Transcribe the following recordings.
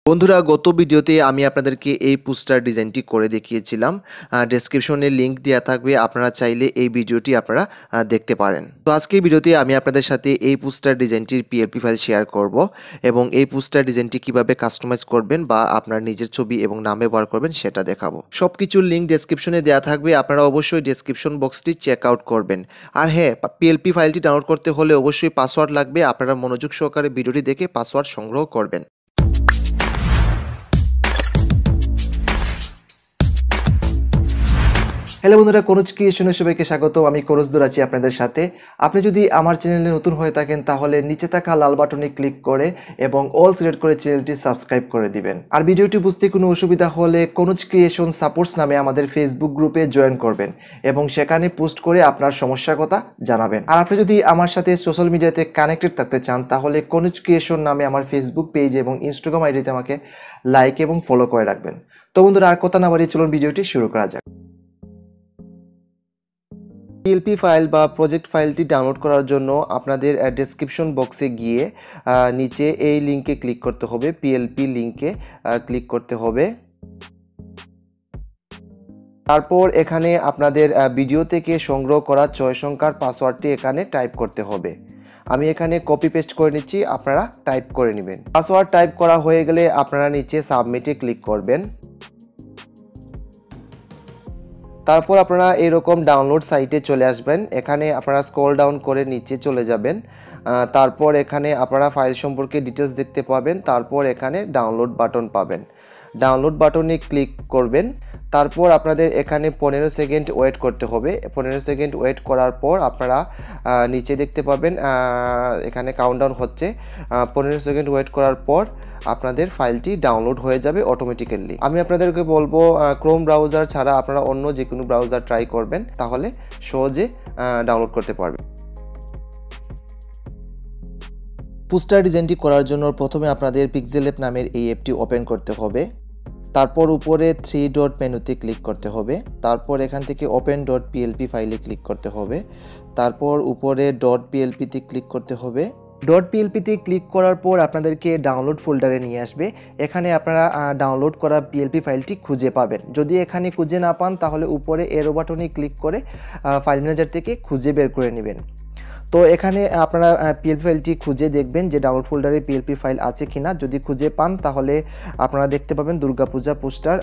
বন্ধুরা, গত ভিডিওতে আমি আপনাদেরকে এই পোস্টার ডিজাইনটি করে দেখিয়েছিলাম। ডেসক্রিপশনে লিংক দেওয়া থাকবে, আপনারা চাইলে এই ভিডিওটি আপনারা দেখতে পারেন। তো আজকের ভিডিওতে আমি আপনাদের সাথে এই পোস্টার ডিজাইনটির পিএলপি ফাইল শেয়ার করব এবং এই পোস্টার ডিজাইনটি কিভাবে কাস্টমাইজ করবেন বা আপনার নিজের ছবি এবং নাম ব্যবহার করবেন সেটা দেখাবো। সব কিছুর লিঙ্ক ডেসক্রিপশনে দেওয়া থাকবে, আপনারা অবশ্যই ডেসক্রিপশন বক্সটি চেক আউট করবেন। আর হ্যাঁ, পিএলপি ফাইলটি ডাউনলোড করতে হলে অবশ্যই পাসওয়ার্ড লাগবে, আপনারা মনোযোগ সহকারে ভিডিওটি দেখে পাসওয়ার্ড সংগ্রহ করবেন। হ্যালো বন্ধুরা, কোনুজ ক্রিয়েশনে সবাইকে স্বাগত। আমি কোনুজ আছি আপনাদের সাথে। আপনি যদি আমার চ্যানেলে নতুন হয়ে থাকেন তাহলে নিচে থাকা লাল বাটনে ক্লিক করে এবং অল সিলেক্ট করে চ্যানেলটি সাবস্ক্রাইব করে দিবেন। আর ভিডিওটি বুঝতে কোনো অসুবিধা হলে কোনুজ ক্রিয়েশন সাপোর্টস নামে আমাদের ফেসবুক গ্রুপে জয়েন করবেন এবং সেখানে পোস্ট করে আপনার সমস্যার কথা জানাবেন। আর আপনি যদি আমার সাথে সোশ্যাল মিডিয়াতে কানেক্টেড থাকতে চান তাহলে কোনুজ ক্রিয়েশন নামে আমার ফেসবুক পেজ এবং ইনস্টাগ্রাম আইডিতে আমাকে লাইক এবং ফলো করে রাখবেন। তো বন্ধুরা, আর কথা না বাড়িয়ে চলুন ভিডিওটি শুরু করা যাক। পিএলপি ফাইল বা প্রজেক্ট ফাইলটি ডাউনলোড করার জন্য আপনাদের ডেসক্রিপশন বক্সে গিয়ে নিচে এই লিঙ্কে ক্লিক করতে হবে, পিএলপি লিঙ্কে ক্লিক করতে হবে। তারপর এখানে আপনাদের ভিডিও থেকে সংগ্রহ করা 6 সংখ্যার পাসওয়ার্ডটি এখানে টাইপ করতে হবে। আমি এখানে কপি পেস্ট করে নিচ্ছি, আপনারা টাইপ করে নেবেন। পাসওয়ার্ড টাইপ করা হয়ে গেলে আপনারা নিচে সাবমিটে ক্লিক করবেন। তারপর আপনারা এরকম ডাউনলোড সাইটে চলে আসবেন। এখানে আপনারা স্ক্রল ডাউন করে নিচে চলে যাবেন। তারপর এখানে আপনারা ফাইল সম্পর্কে ডিটেলস দেখতে পাবেন। তারপর এখানে ডাউনলোড বাটন পাবেন, ডাউনলোড বাটনে ক্লিক করবেন। তারপর আপনাদের এখানে 15 সেকেন্ড ওয়েট করতে হবে। 15 সেকেন্ড ওয়েট করার পর আপনারা নিচে দেখতে পাবেন এখানে কাউন্টডাউন হচ্ছে। 15 সেকেন্ড ওয়েট করার পর আপনাদের ফাইলটি ডাউনলোড হয়ে যাবে অটোমেটিক্যালি। আমি আপনাদেরকে বলবো ক্রোম ব্রাউজার ছাড়া আপনারা অন্য যে কোনো ব্রাউজার ট্রাই করবেন, তাহলে সহজে ডাউনলোড করতে পারবেন। পোস্টার ডিজাইনটি করার জন্য প্রথমে আপনাদের পিক্সেল অ্যাপ নামের এই অ্যাপটি ওপেন করতে হবে। তারপর উপরে 3 ডট মেনুতে ক্লিক করতে হবে। তারপর এখান থেকে ওপেন ডট পিএলপি ফাইলে ক্লিক করতে হবে। তারপর উপরে ডট পিএলপিতে ক্লিক করতে হবে। ডট পিএলপিতে ক্লিক করার পর আপনাদেরকে ডাউনলোড ফোল্ডারে নিয়ে আসবে। এখানে আপনারা ডাউনলোড করা পিএলপি ফাইলটি খুঁজে পাবেন। যদি এখানে খুঁজে না পান তাহলে উপরে এরো বাটনে ক্লিক করে ফাইল ম্যানেজার থেকে খুঁজে বের করে নেবেন। তো এখানে আপনারা পিএলপি ফাইলটি খুঁজে দেখবেন যে ডাউনলোড ফোল্ডারে পিএলপি ফাইল আছে কিনা। যদি খুঁজে পান তাহলে আপনারা দেখতে পাবেন দুর্গা পূজা পোস্টার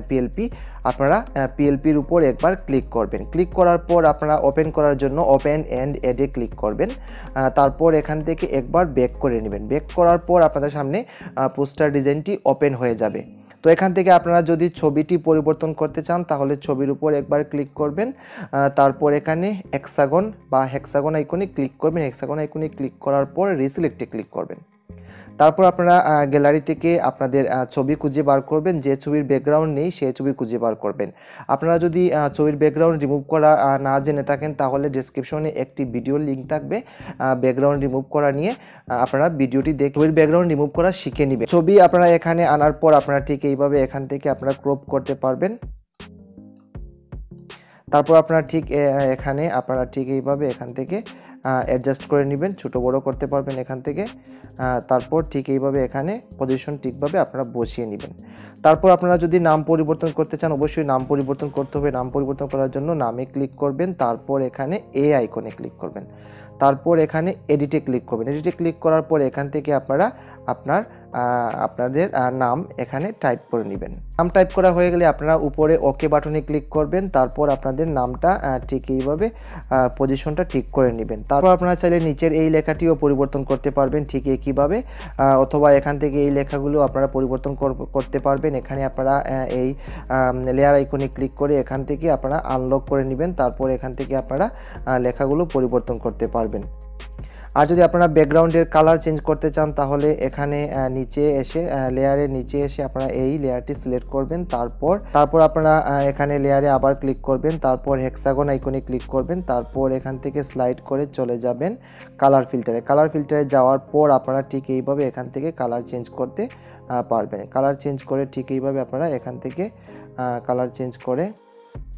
পিএলপি। আপনারা পিএলপির উপর একবার ক্লিক করবেন। ক্লিক করার পর আপনারা ওপেন করার জন্য ওপেন অ্যান্ড অ্যাডে ক্লিক করবেন। তারপর এখান থেকে একবার ব্যাক করে নেবেন। ব্যাক করার পর আপনাদের সামনে পোস্টার ডিজাইনটি ওপেন হয়ে যাবে। তো এখান থেকে আপনারা যদি ছবিটি পরিবর্তন করতে চান তাহলে ছবির উপর একবার ক্লিক করবেন। তারপর এখানে হেক্সাগন আইকনে ক্লিক করবেন। হেক্সাগন আইকনে ক্লিক করার পর রিসিলেক্টে ক্লিক করবেন। তারপর আপনারা গ্যালারি থেকে আপনাদের ছবি খুঁজে বার করবেন। যে ছবির ব্যাকগ্রাউন্ড নেই সেই ছবি খুঁজে বার করবেন। আপনারা যদি ছবির ব্যাকগ্রাউন্ড রিমুভ করা না জেনে থাকেন তাহলে ডেসক্রিপশনে একটি ভিডিও লিঙ্ক থাকবে ব্যাকগ্রাউন্ড রিমুভ করা নিয়ে। আপনারা ভিডিওটি দেখে ছবির ব্যাকগ্রাউন্ড রিমুভ করা শিখে নেবেন। ছবি আপনারা এখানে আনার পর আপনারা ঠিক এইভাবে এখান থেকে আপনারা ক্রপ করতে পারবেন। তারপর আপনারা ঠিক এইভাবে এখান থেকে অ্যাডজাস্ট করে নেবেন, ছোটো বড়ো করতে পারবেন এখান থেকে। তারপর ঠিক এইভাবে এখানে পজিশন ঠিকভাবে আপনারা বসিয়ে নেবেন। তারপর আপনারা যদি নাম পরিবর্তন করতে চান অবশ্যই নাম পরিবর্তন করতে হবে। নাম পরিবর্তন করার জন্য নামে ক্লিক করবেন। তারপর এখানে এ আইকনে ক্লিক করবেন। তারপর এখানে এডিটে ক্লিক করবেন। এডিটে ক্লিক করার পর এখান থেকে আপনারা আপনাদের নাম এখানে টাইপ করে নেবেন। নাম টাইপ করা হয়ে গেলে আপনারা উপরে ওকে বাটনে ক্লিক করবেন। তারপর আপনাদের নামটা ঠিক এইভাবে পজিশনটা ঠিক করে নেবেন। তারপর আপনারা চাইলে নিচের এই লেখাটিও পরিবর্তন করতে পারবেন ঠিক একইভাবে, অথবা এখান থেকে এই লেখাগুলো আপনারা পরিবর্তন করতে পারবেন। এখানে আপনারা এই লেয়ার আইকনে ক্লিক করে এখান থেকে আপনারা আনলক করে নেবেন। তারপর এখান থেকে আপনারা লেখাগুলো পরিবর্তন করতে পারবেন। আর যদি আপনারা ব্যাকগ্রাউন্ডের কালার চেঞ্জ করতে চান তাহলে এখানে নিচে এসে লেয়ারের নিচে এসে আপনারা এই লেয়ারটি সিলেক্ট করবেন। তারপর আপনারা এখানে লেয়ারে আবার ক্লিক করবেন। তারপর হেক্সাগন আইকনে ক্লিক করবেন। তারপর এখান থেকে স্লাইড করে চলে যাবেন কালার ফিল্টারে। কালার ফিল্টারে যাওয়ার পর আপনারা ঠিক এইভাবে এখান থেকে কালার চেঞ্জ করতে পারবেন। কালার চেঞ্জ করে ঠিক এইভাবে আপনারা এখান থেকে কালার চেঞ্জ করে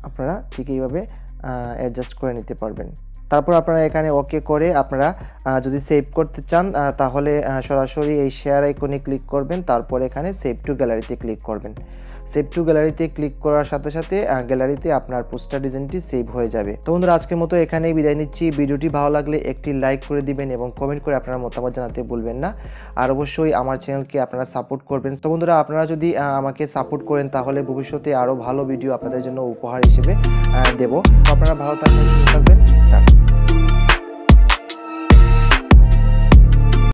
আপনারা ঠিক এইভাবে অ্যাডজাস্ট করে নিতে পারবেন। তারপর আপনারা এখানে ওকে করে আপনারা যদি সেভ করতে চান তাহলে সরাসরি এই শেয়ার আইকনে ক্লিক করবেন, তারপর এখানে সেভ টু গ্যালারিতে ক্লিক করবেন। সেভ টু গ্যালারিতে ক্লিক করার সাথে সাথে গ্যালারিতে আপনার পোস্টার ডিজাইনটি সেভ হয়ে যাবে। তো বন্ধুরা আজকের মতো এখানেই বিদায় নিচ্ছি। ভিডিওটি ভালো লাগলে একটি লাইক করে দিবেন এবং কমেন্ট করে আপনার মতামত জানাতে ভুলবেন না। আর অবশ্যই আমার চ্যানেলকে আপনারা সাপোর্ট করবেন। তো বন্ধুরা আপনারা যদি আমাকে সাপোর্ট করেন তাহলে ভবিষ্যতে আরও ভালো ভিডিও আপনাদের জন্য উপহার হিসেবে দেব। তো আপনারা ভালো থাকবেন, সুস্থ থাকবেন।